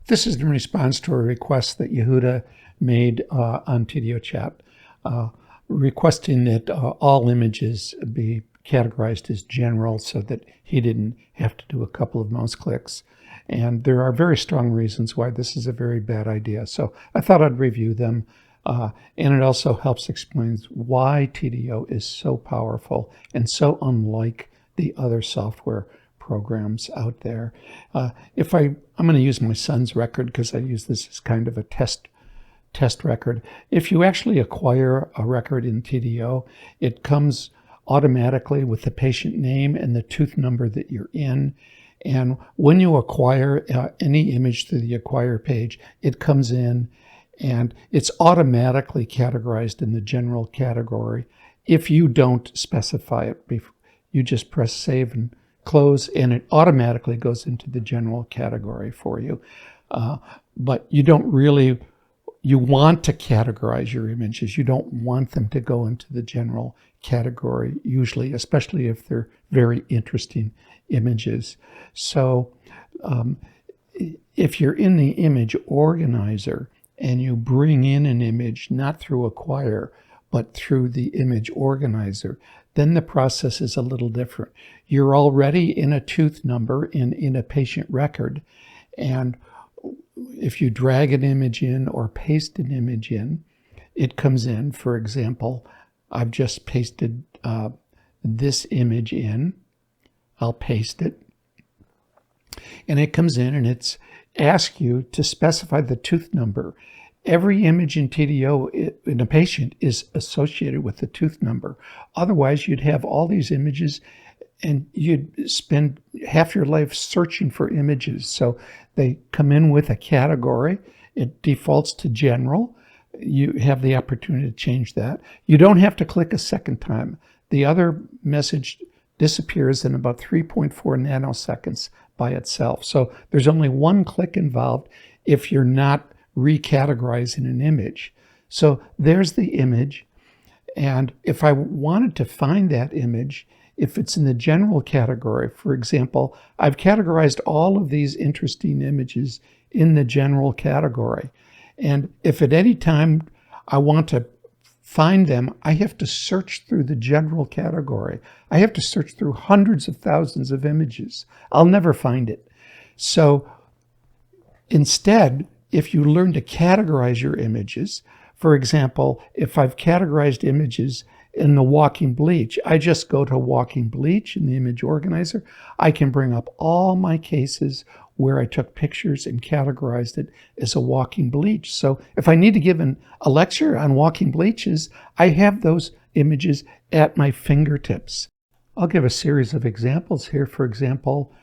This is in response to a request that Yehuda made on TDO chat, requesting that all images be categorized as general so that he didn't have to do a couple of mouse clicks. And there are very strong reasons why this is a very bad idea. So I thought I'd review them. And it also helps explain why TDO is so powerful and so unlike the other software programs out there. I'm going to use my son's record because I use this as kind of a test record. If you actually acquire a record in TDO, it comes automatically with the patient name and the tooth number that you're in. And when you acquire any image through the acquire page, it comes in and it's automatically categorized in the general category. If you don't specify it, you just press save and close, and it automatically goes into the general category for you. But you don't really, you want to categorize your images. You don't want them to go into the general category usually, especially if they're very interesting images. So if you're in the image organizer and you bring in an image, not through acquire, but through the image organizer, then the process is a little different. You're already in a tooth number in a patient record, and if you drag an image in or paste an image in, it comes in. For example, I've just pasted this image in. I'll paste it, and it comes in and it's asks you to specify the tooth number. Every image in TDO in a patient is associated with the tooth number. Otherwise, you'd have all these images and you'd spend half your life searching for images. So they come in with a category. It defaults to general. You have the opportunity to change that. You don't have to click a second time. The other message disappears in about 3.4 nanoseconds by itself. So there's only one click involved if you're not recategorizing an image. So there's the image. And if I wanted to find that image, if it's in the general category, for example, I've categorized all of these interesting images in the general category. And if at any time I want to find them, I have to search through the general category. I have to search through hundreds of thousands of images. I'll never find it. So instead, if you learn to categorize your images, for example, if I've categorized images in the walking bleach, I just go to walking bleach in the image organizer. I can bring up all my cases where I took pictures and categorized it as a walking bleach. So if I need to give a lecture on walking bleaches, I have those images at my fingertips. I'll give a series of examples here. For example,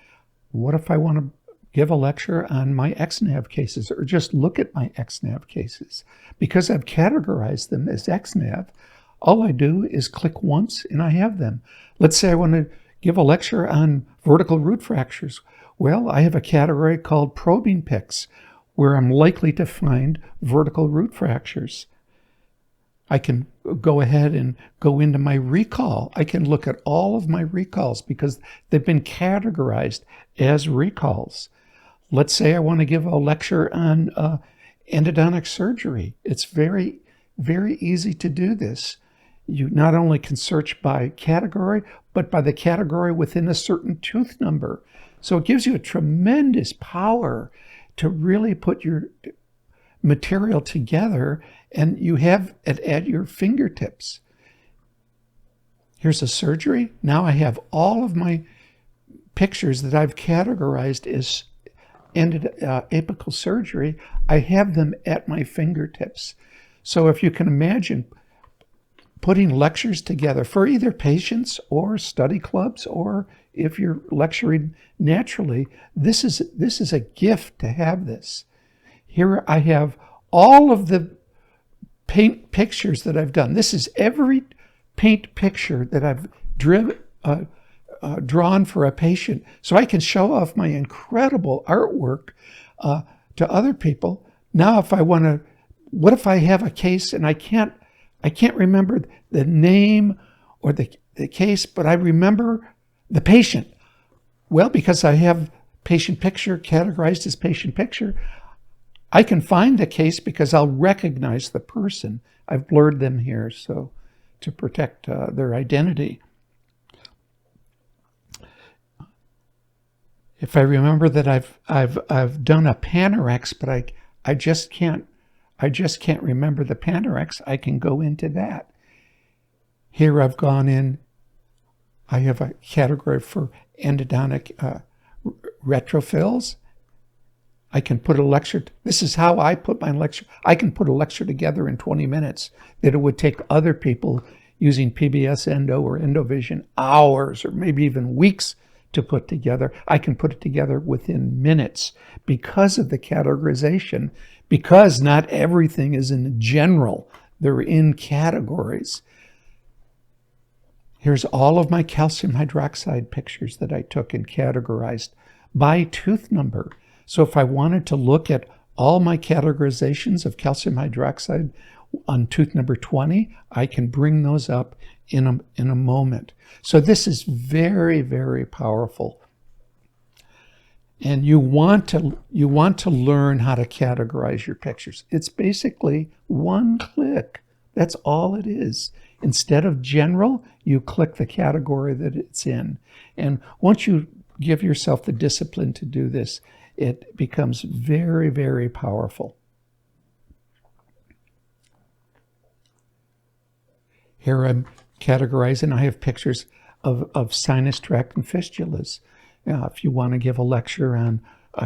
what if I want to give a lecture on my XNAV cases or just look at my XNAV cases? Because I've categorized them as XNAV, all I do is click once and I have them. Let's say I want to give a lecture on vertical root fractures. Well, I have a category called probing pics where I'm likely to find vertical root fractures. I can go ahead and go into my recall. I can look at all of my recalls because they've been categorized as recalls. Let's say I want to give a lecture on endodontic surgery. It's very, very easy to do this. You not only can search by category, but by the category within a certain tooth number. So it gives you a tremendous power to really put your material together, and you have it at your fingertips. Here's a surgery. Now I have all of my pictures that I've categorized as apical surgery. I have them at my fingertips. So if you can imagine putting lectures together for either patients or study clubs, or if you're lecturing naturally, this is a gift to have this. Here I have all of the paint pictures that I've done. This is every paint picture that I've drawn for a patient. So I can show off my incredible artwork to other people. Now if I want to, what if I have a case and I can't remember the name or the case, but I remember the patient? Well, because I have patient picture categorized as patient picture, I can find the case because I'll recognize the person. I've blurred them here so to protect their identity. If I remember that I've done a Panorex, but I just can't remember the Panorex, I can go into that. Here I've gone in. I have a category for endodontic retrophils. I can put a lecture. This is how I put my lecture. I can put a lecture together in 20 minutes that it would take other people using PBS Endo or Endovision hours or maybe even weeks to put together. I can put it together within minutes because of the categorization, because not everything is in general. They're in categories. Here's all of my calcium hydroxide pictures that I took and categorized by tooth number. So if I wanted to look at all my categorizations of calcium hydroxide on tooth number 20, I can bring those up in a moment. So this is very, very powerful. And you want to learn how to categorize your pictures. It's basically one click. That's all it is. Instead of general, you click the category that it's in. And once you give yourself the discipline to do this, it becomes very, very powerful. Here I'm categorizing. I have pictures of sinus tract and fistulas. If you want to give a lecture on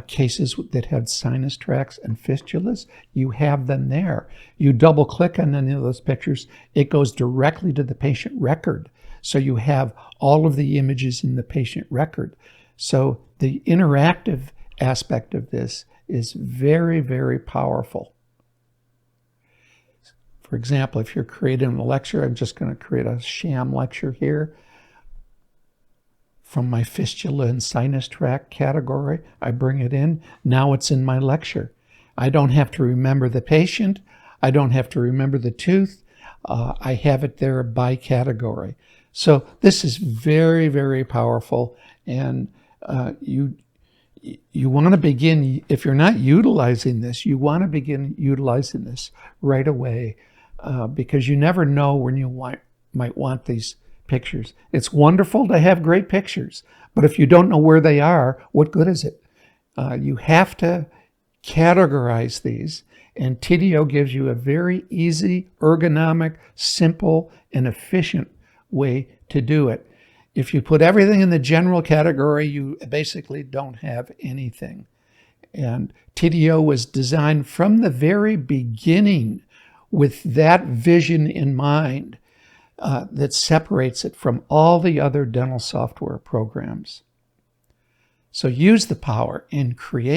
cases that had sinus tracts and fistulas, you have them there. You double click on any of those pictures, it goes directly to the patient record. So you have all of the images in the patient record. So the interactive aspect of this is very, very powerful. For example, if you're creating a lecture, I'm just going to create a sham lecture here. From my fistula and sinus tract category, I bring it in. Now it's in my lecture. I don't have to remember the patient. I don't have to remember the tooth. I have it there by category. So this is very, very powerful. And you want to begin, if you're not utilizing this, you want to begin utilizing this right away because you never know when you might want these pictures. It's wonderful to have great pictures, but if you don't know where they are, what good is it? You have to categorize these, and TDO gives you a very easy, ergonomic, simple, and efficient way to do it. If you put everything in the general category, you basically don't have anything. And TDO was designed from the very beginning with that vision in mind that separates it from all the other dental software programs. So use the power and create